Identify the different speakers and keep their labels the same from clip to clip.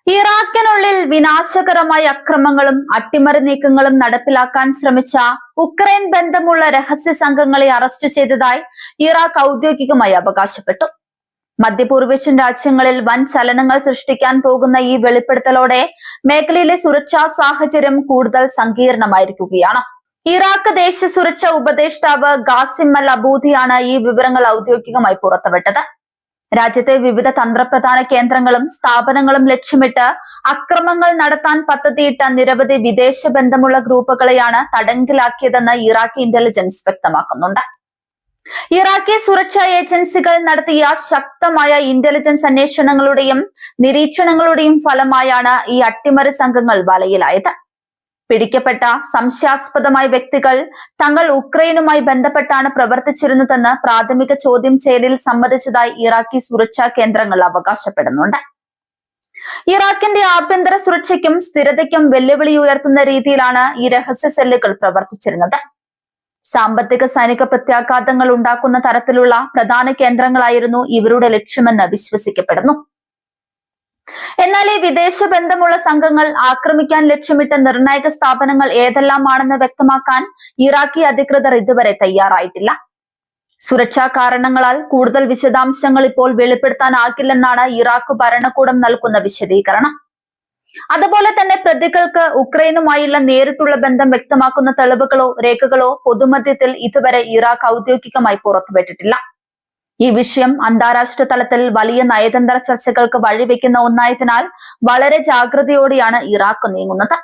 Speaker 1: ഇറാഖിനുള്ളിൽ വിനാശകരമായ അക്രമങ്ങളും അട്ടിമറി നീക്കങ്ങളും നടപ്പിലാക്കാൻ ശ്രമിച്ച ഉക്രൈൻ ബന്ധമുള്ള രഹസ്യ സംഘങ്ങളെ അറസ്റ്റ് ചെയ്തതായി ഇറാഖ് ഔദ്യോഗികമായി അവകാശപ്പെട്ടു. മധ്യപൂർവേഷ്യൻ രാജ്യങ്ങളിൽ വൻ ചലനങ്ങൾ സൃഷ്ടിക്കാൻ പോകുന്ന ഈ വെളിപ്പെടുത്തലോടെ മേഖലയിലെ സുരക്ഷാ സാഹചര്യം കൂടുതൽ സങ്കീർണമായിരിക്കുകയാണ്. ഇറാഖ് ദേശീയ സുരക്ഷാ ഉപദേഷ്ടാവ് ഖാസിം അൽ അബൂദിയാണ് ഈ വിവരങ്ങൾ ഔദ്യോഗികമായി പുറത്തുവിട്ടത്. രാജ്യത്തെ വിവിധ തന്ത്രപ്രധാന കേന്ദ്രങ്ങളും സ്ഥാപനങ്ങളും ലക്ഷ്യമിട്ട് അക്രമങ്ങൾ നടത്താൻ പദ്ധതിയിട്ട നിരവധി വിദേശ ബന്ധമുള്ള ഗ്രൂപ്പുകളെയാണ് തടങ്കിലാക്കിയതെന്ന് ഇറാഖി ഇന്റലിജൻസ് വ്യക്തമാക്കുന്നുണ്ട്. ഇറാഖി സുരക്ഷാ ഏജൻസികൾ നടത്തിയ ശക്തമായ ഇന്റലിജൻസ് അന്വേഷണങ്ങളുടെയും നിരീക്ഷണങ്ങളുടെയും ഫലമായാണ് ഈ അട്ടിമറി സംഘങ്ങൾ വലയിലായത്. പിടിക്കപ്പെട്ട സംശയാസ്പദമായ വ്യക്തികൾ തങ്ങൾ ഉക്രൈനുമായി ബന്ധപ്പെട്ടാണ് പ്രവർത്തിച്ചിരുന്നതെന്ന് പ്രാഥമിക ചോദ്യം ചെയ്യലിൽ സമ്മതിച്ചതായി ഇറാഖി സുരക്ഷാ കേന്ദ്രങ്ങൾ അവകാശപ്പെടുന്നുണ്ട്. ഇറാഖിന്റെ ആഭ്യന്തര സുരക്ഷയ്ക്കും സ്ഥിരതയ്ക്കും വെല്ലുവിളി ഉയർത്തുന്ന രീതിയിലാണ് ഈ രഹസ്യ സെല്ലുകൾ പ്രവർത്തിച്ചിരുന്നത്. സാമ്പത്തിക സൈനിക പ്രത്യാഘാതങ്ങൾ ഉണ്ടാക്കുന്ന തരത്തിലുള്ള പ്രധാന കേന്ദ്രങ്ങളായിരുന്നു ഇവരുടെ ലക്ഷ്യമെന്ന് വിശ്വസിക്കപ്പെടുന്നു. എന്നാൽ ഈ വിദേശ ബന്ധമുള്ള സംഘങ്ങൾ ആക്രമിക്കാൻ ലക്ഷ്യമിട്ട നിർണായക സ്ഥാപനങ്ങൾ ഏതെല്ലാമാണെന്ന് വ്യക്തമാക്കാൻ ഇറാഖി അധികൃതർ ഇതുവരെ തയ്യാറായിട്ടില്ല. സുരക്ഷാ കാരണങ്ങളാൽ കൂടുതൽ വിശദാംശങ്ങൾ ഇപ്പോൾ വെളിപ്പെടുത്താനാകില്ലെന്നാണ് ഇറാഖ് ഭരണകൂടം നൽകുന്ന വിശദീകരണം. അതുപോലെ തന്നെ പ്രതികൾക്ക് ഉക്രൈനുമായുള്ള നേരിട്ടുള്ള ബന്ധം വ്യക്തമാക്കുന്ന തെളിവുകളോ രേഖകളോ പൊതുമധ്യത്തിൽ ഇതുവരെ ഇറാഖ് ഔദ്യോഗികമായി പുറത്തുവിട്ടിട്ടില്ല. ഈ വിഷയം അന്താരാഷ്ട്ര തലത്തിൽ വലിയ നയതന്ത്ര ചർച്ചകൾക്ക് വഴിവെക്കുന്ന ഒന്നായതിനാൽ വളരെ ജാഗ്രതയോടെയാണ് ഇറാഖ് നീങ്ങുന്നത്.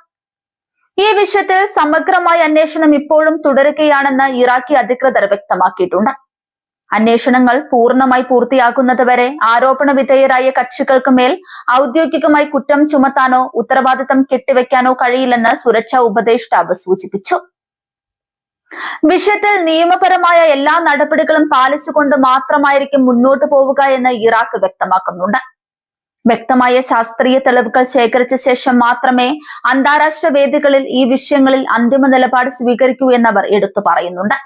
Speaker 1: ഈ വിഷയത്തിൽ സമഗ്രമായ അന്വേഷണം ഇപ്പോഴും തുടരുകയാണെന്ന് ഇറാഖി അധികൃതർ വ്യക്തമാക്കിയിട്ടുണ്ട്. അന്വേഷണങ്ങൾ പൂർണ്ണമായി പൂർത്തിയാകുന്നതുവരെ ആരോപണ വിധേയരായ കക്ഷികൾക്ക് മേൽ ഔദ്യോഗികമായി കുറ്റം ചുമത്താനോ ഉത്തരവാദിത്തം കെട്ടിവെക്കാനോ കഴിയില്ലെന്ന് സുരക്ഷാ ഉപദേഷ്ടാവ് സൂചിപ്പിച്ചു. വിഷയത്തിൽ നിയമപരമായ എല്ലാ നടപടികളും പാലിച്ചുകൊണ്ട് മാത്രമായിരിക്കും മുന്നോട്ടു പോവുക എന്ന് ഇറാഖ് വ്യക്തമാക്കുന്നുണ്ട്. വ്യക്തമായ ശാസ്ത്രീയ തെളിവുകൾ ശേഖരിച്ച ശേഷം മാത്രമേ അന്താരാഷ്ട്ര വേദികളിൽ ഈ വിഷയങ്ങളിൽ അന്തിമ നിലപാട് സ്വീകരിക്കൂ എന്നവർ എടുത്തു പറയുന്നുണ്ട്.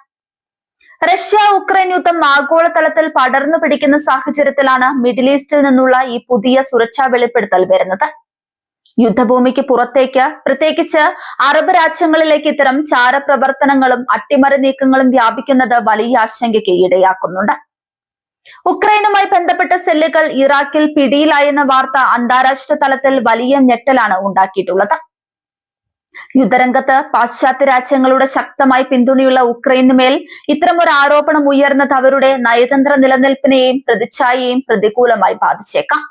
Speaker 1: റഷ്യ ഉക്രൈൻ യുദ്ധം ആഗോളതലത്തിൽ പടർന്നു പിടിക്കുന്ന സാഹചര്യത്തിലാണ് മിഡിൽ ഈസ്റ്റിൽ നിന്നുള്ള ഈ പുതിയ സുരക്ഷാ വെളിപ്പെടുത്തൽ വരുന്നത്. യുദ്ധഭൂമിക്ക് പുറത്തേക്ക്, പ്രത്യേകിച്ച് അറബ് രാജ്യങ്ങളിലേക്ക് ഇത്തരം ചാരപ്രവർത്തനങ്ങളും അട്ടിമറി നീക്കങ്ങളും വ്യാപിക്കുന്നത് വലിയ ആശങ്കയ്ക്ക് ഇടയാക്കുന്നുണ്ട്. ഉക്രൈനുമായി ബന്ധപ്പെട്ട സെല്ലുകൾ ഇറാഖിൽ പിടിയിലായെന്ന വാർത്ത അന്താരാഷ്ട്ര തലത്തിൽ വലിയ ഞെട്ടലാണ് ഉണ്ടാക്കിയിട്ടുള്ളത്. യുദ്ധരംഗത്ത് പാശ്ചാത്യ രാജ്യങ്ങളുടെ ശക്തമായി പിന്തുണയുള്ള ഉക്രൈനുമേൽ ഇത്തരമൊരു ആരോപണം ഉയർന്നത് അവരുടെ നയതന്ത്ര നിലനിൽപ്പിനെയും പ്രതിച്ഛായയെയും പ്രതികൂലമായി ബാധിച്ചേക്കാം.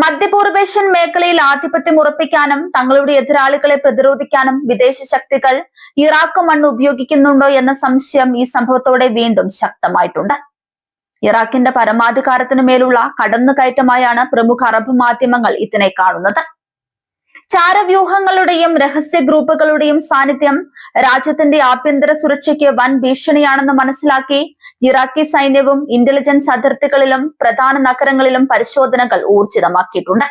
Speaker 1: മധ്യപൂർവേഷ്യൻ മേഖലയിൽ ആധിപത്യം ഉറപ്പിക്കാനും തങ്ങളുടെ എതിരാളികളെ പ്രതിരോധിക്കാനും വിദേശ ശക്തികൾ ഇറാഖ് മണ്ണ് ഉപയോഗിക്കുന്നുണ്ടോ എന്ന സംശയം ഈ സംഭവത്തോടെ വീണ്ടും ശക്തമായിട്ടുണ്ട്. ഇറാഖിന്റെ പരമാധികാരത്തിനു മേലുള്ള കടന്നുകയറ്റമായാണ് പ്രമുഖ അറബ് മാധ്യമങ്ങൾ ഇതിനെ കാണുന്നത്. ചാരവ്യൂഹങ്ങളുടെയും രഹസ്യ ഗ്രൂപ്പുകളുടെയും സാന്നിധ്യം രാജ്യത്തിന്റെ ആഭ്യന്തര സുരക്ഷയ്ക്ക് വൻ ഭീഷണിയാണെന്ന് മനസ്സിലാക്കി ഇറാഖി സൈന്യവും ഇന്റലിജൻസ് അതിർത്തികളിലും പ്രധാന നഗരങ്ങളിലും പരിശോധനകൾ ഊർജിതമാക്കിയിട്ടുണ്ട്.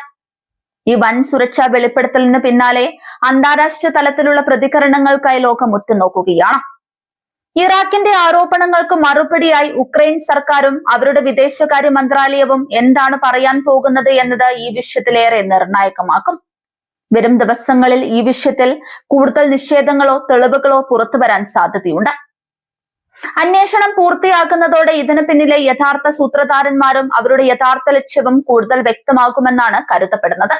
Speaker 1: ഈ വൻ സുരക്ഷാ വെളിപ്പെടുത്തലിന് പിന്നാലെ അന്താരാഷ്ട്ര തലത്തിലുള്ള പ്രതികരണങ്ങൾക്കായി ലോകം ഉറ്റുനോക്കുകയാണ്. ഇറാഖിന്റെ ആരോപണങ്ങൾക്ക് മറുപടിയായി ഉക്രൈൻ സർക്കാരും അവരുടെ വിദേശകാര്യ മന്ത്രാലയവും എന്താണ് പറയാൻ പോകുന്നത് എന്നത് ഈ വിഷയത്തിലേറെ നിർണായകമാക്കും. വരും ദിവസങ്ങളിൽ ഈ വിഷയത്തിൽ കൂടുതൽ നിഷേധങ്ങളോ തെളിവുകളോ പുറത്തുവരാൻ സാധ്യതയുണ്ട്. അന്വേഷണം പൂർത്തിയാക്കുന്നതോടെ ഇതിനു പിന്നിലെ യഥാർത്ഥ സൂത്രധാരന്മാരും അവരുടെ യഥാർത്ഥ ലക്ഷ്യവും കൂടുതൽ വ്യക്തമാകുമെന്നാണ് കരുതപ്പെടുന്നത്.